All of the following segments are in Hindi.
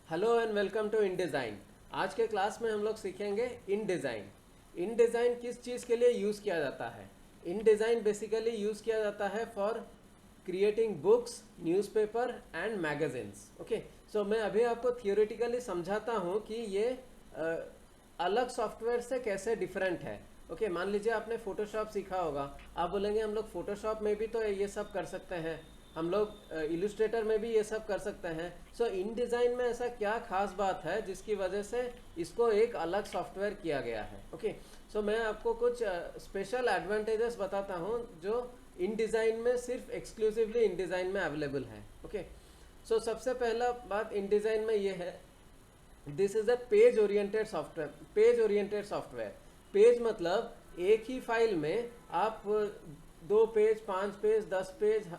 Hello and welcome to InDesign। आज के क्लास में हम लोग सीखेंगे InDesign। InDesign किस चीज़ के लिए यूज़ किया जाता है? InDesign बेसिकली यूज़ किया जाता है for creating books, newspaper and magazines. Okay, so मैं अभी आपको थियोरेटिकली समझाता हूँ कि ये अलग सॉफ्टवेयर से कैसे डिफरेंट है। ओके, मान लीजिए आपने फोटोशॉप सीखा होगा, आप बोलेंगे हम लोग फोटोशॉप में भी तो ये सब कर सकते हैं, हम लोग इलस्ट्रेटर में भी ये सब कर सकते हैं। सो InDesign में ऐसा क्या खास बात है जिसकी वजह से इसको एक अलग सॉफ्टवेयर किया गया है? ओके, सो मैं आपको कुछ स्पेशल एडवांटेजेस बताता हूँ जो InDesign में सिर्फ एक्सक्लूसिवली InDesign में अवेलेबल है। ओके, सो सबसे पहला बात InDesign में ये है, this is a page oriented software. Page oriented software, page मतलब एक ही फाइल में आप 2 page, 5 page, 10 page,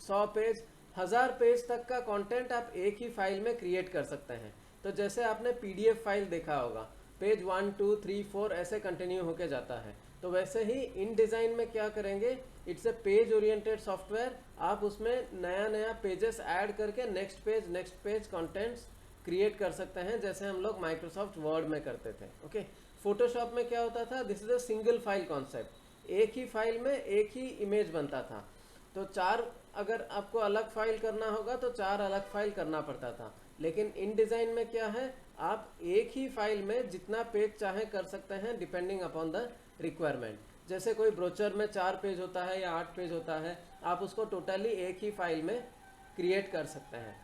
100 page, 1000 page तक का कंटेंट आप एक ही फाइल में क्रिएट कर सकते हैं। तो जैसे आपने PDF फाइल देखा होगा, पेज 1 2 3 4 ऐसे कंटिन्यू होके जाता है, तो वैसे ही InDesign में क्या करेंगे, it's a page oriented software. आप उसमें नया नया पेजेस ऐड करके नेक्स्ट पेज कंटेंट्स क्रिएट कर सकते हैं, जैसे हम लोग माइक्रोसॉफ्ट वर्ड में करते थे। ओके, फोटोशॉप में क्या होता था, this is a single file concept. एक ही फाइल में एक ही इमेज बनता था, तो चार, अगर आपको अलग फाइल करना होगा तो 4 अलग फाइल करना पड़ता था। लेकिन InDesign में क्या है, आप एक ही फाइल में जितना पेज चाहे कर सकते हैं डिपेंडिंग अपॉन द रिक्वायरमेंट। जैसे कोई ब्रोचर में 4 पेज होता है या 8 पेज होता है, आप उसको टोटली एक ही फाइल में क्रिएट कर सकते हैं।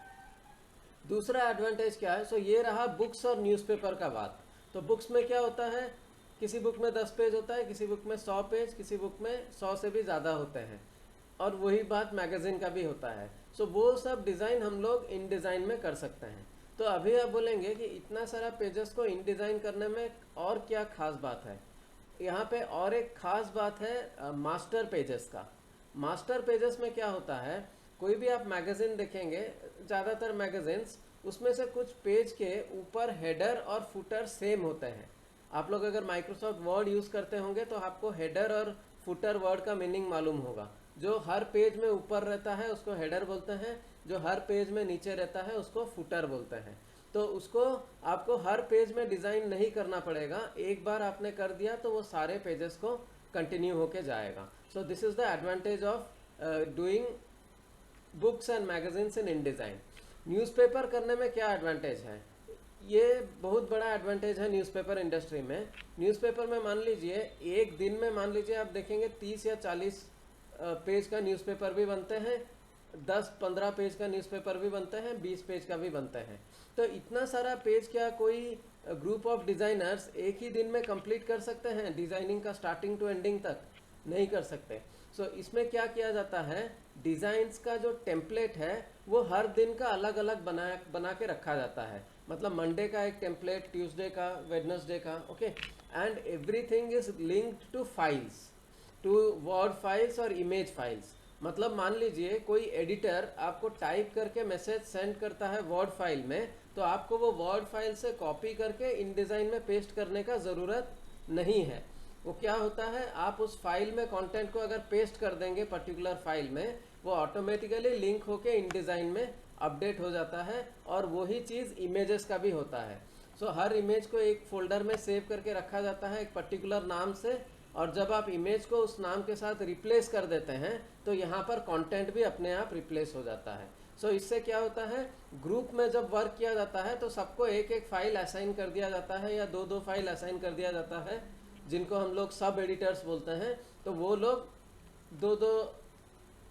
दूसरा एडवांटेज क्या है, सो ये रहा बुक्स और न्यूज़पेपर का बात। तो बुक्स में क्या होता है, किसी बुक में 10 पेज होता है, किसी बुक में 100 पेज, किसी बुक में 100 से भी ज़्यादा होते हैं, और वही बात मैगजीन का भी होता है। सो वो सब डिज़ाइन हम लोग InDesign में कर सकते हैं। तो अभी आप बोलेंगे कि इतना सारा पेजेस को InDesign करने में और क्या खास बात है? यहाँ पे और एक खास बात है मास्टर पेजेस का। मास्टर पेजेस में क्या होता है, कोई भी आप मैगजीन देखेंगे, ज़्यादातर मैगजीन्स, उसमें से कुछ पेज के ऊपर हेडर और फुटर सेम होते हैं। आप लोग अगर माइक्रोसॉफ्ट वर्ड यूज़ करते होंगे तो आपको हेडर और फुटर वर्ड का मीनिंग मालूम होगा। जो हर पेज में ऊपर रहता है उसको हेडर बोलते हैं, जो हर पेज में नीचे रहता है उसको फुटर बोलते हैं। तो उसको आपको हर पेज में डिज़ाइन नहीं करना पड़ेगा, एक बार आपने कर दिया तो वो सारे पेजेस को कंटिन्यू होके जाएगा। So this is the advantage of doing books and magazines in InDesign। Newspaper करने में क्या एडवांटेज है, ये बहुत बड़ा एडवांटेज है न्यूज़पेपर इंडस्ट्री में। न्यूज़पेपर में मान लीजिए एक दिन में, मान लीजिए आप देखेंगे 30 या 40 पेज का न्यूज़पेपर भी बनते हैं, 10-15 पेज का न्यूज़पेपर भी बनते हैं, 20 पेज का भी बनते हैं। तो इतना सारा पेज क्या कोई ग्रुप ऑफ डिज़ाइनर्स एक ही दिन में कंप्लीट कर सकते हैं? डिज़ाइनिंग का स्टार्टिंग टू एंडिंग तक नहीं कर सकते। सो इसमें क्या किया जाता है, डिज़ाइंस का जो टेम्पलेट है वो हर दिन का अलग अलग बना के रखा जाता है। मतलब मंडे का एक टेम्पलेट, ट्यूसडे का, वेडनेसडे का। Okay, and everything is linked to files, to word files और इमेज फाइल्स। मतलब मान लीजिए कोई एडिटर आपको टाइप करके मैसेज सेंड करता है वर्ड फाइल में, तो आपको वो वर्ड फाइल से कॉपी करके InDesign में पेस्ट करने का ज़रूरत नहीं है। वो क्या होता है, आप उस फाइल में कंटेंट को अगर पेस्ट कर देंगे पर्टिकुलर फाइल में, वो ऑटोमेटिकली लिंक होके InDesign में अपडेट हो जाता है। और वही चीज़ इमेजेस का भी होता है। सो हर इमेज को एक फोल्डर में सेव करके रखा जाता है एक पर्टिकुलर नाम से, और जब आप इमेज को उस नाम के साथ रिप्लेस कर देते हैं तो यहाँ पर कंटेंट भी अपने आप रिप्लेस हो जाता है। सो इससे क्या होता है, ग्रुप में जब वर्क किया जाता है तो सबको एक एक फाइल असाइन कर दिया जाता है या 2-2 फाइल असाइन कर दिया जाता है, जिनको हम लोग सब एडिटर्स बोलते हैं। तो वो लोग 2-2,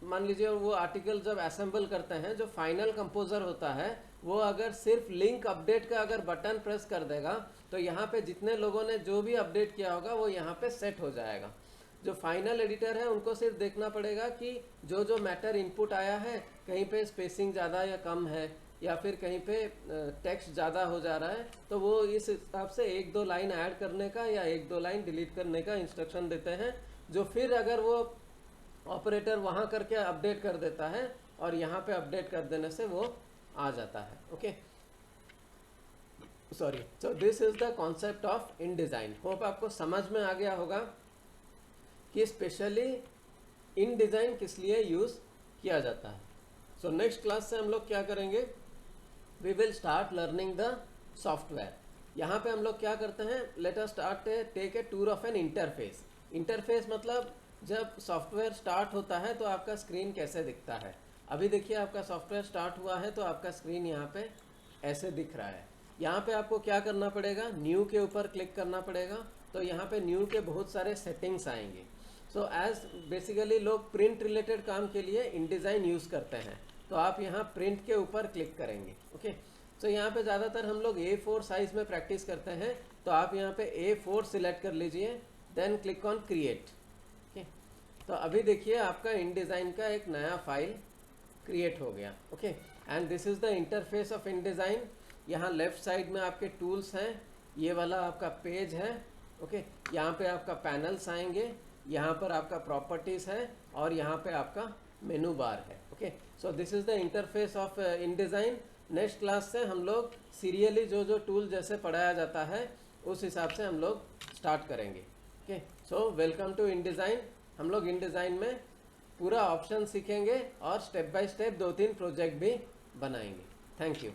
मान लीजिए वो आर्टिकल जब असेंबल करते हैं, जो फाइनल कंपोजर होता है वो अगर सिर्फ लिंक अपडेट का अगर बटन प्रेस कर देगा तो यहाँ पे जितने लोगों ने जो भी अपडेट किया होगा वो यहाँ पे सेट हो जाएगा। जो फाइनल एडिटर है उनको सिर्फ देखना पड़ेगा कि जो जो मैटर इनपुट आया है, कहीं पे स्पेसिंग ज़्यादा या कम है, या फिर कहीं पे टेक्स्ट ज़्यादा हो जा रहा है, तो वो इस हिसाब से 1-2 लाइन ऐड करने का या 1-2 लाइन डिलीट करने का इंस्ट्रक्शन देते हैं, जो फिर अगर वो ऑपरेटर वहाँ करके अपडेट कर देता है और यहाँ पे अपडेट कर देने से वो आ जाता है। Okay, sorry. So this is the concept of InDesign। Hope आपको समझ में आ गया होगा कि स्पेशली InDesign किस लिए यूज़ किया जाता है। सो नेक्स्ट क्लास से हम लोग क्या करेंगे, we will start learning the software. यहाँ पे हम लोग क्या करते हैं, let us start take a tour of an interface. Interface मतलब जब सॉफ्टवेयर स्टार्ट होता है तो आपका स्क्रीन कैसे दिखता है। अभी देखिए आपका सॉफ्टवेयर स्टार्ट हुआ है तो आपका स्क्रीन यहाँ पे ऐसे दिख रहा है। यहाँ पे आपको क्या करना पड़ेगा, न्यू के ऊपर क्लिक करना पड़ेगा। तो यहाँ पे न्यू के बहुत सारे सेटिंग्स आएंगे। सो एज बेसिकली लोग प्रिंट रिलेटेड काम के लिए InDesign यूज़ करते हैं, तो आप यहाँ प्रिंट के ऊपर क्लिक करेंगे। ओके, सो यहाँ पे ज़्यादातर हम लोग A4 साइज़ में प्रैक्टिस करते हैं, तो आप यहाँ पे A4 सिलेक्ट कर लीजिए, then click on create. Okay, तो अभी देखिए आपका InDesign का एक नया फाइल क्रिएट हो गया। Okay, and this is the interface of InDesign। यहाँ लेफ्ट साइड में आपके टूल्स हैं, ये वाला आपका पेज है। ओके, यहाँ पे आपका पैनल्स आएंगे, यहाँ पर आपका प्रॉपर्टीज़ है और यहाँ पे आपका मेनू बार है। Okay, so this is the interface of InDesign। Next class से हम लोग सीरियली जो जो टूल जैसे पढ़ाया जाता है उस हिसाब से हम लोग स्टार्ट करेंगे। Okay, so welcome to InDesign। हम लोग InDesign में पूरा ऑप्शन सीखेंगे और स्टेप बाय स्टेप 2-3 प्रोजेक्ट भी बनाएंगे। Thank you.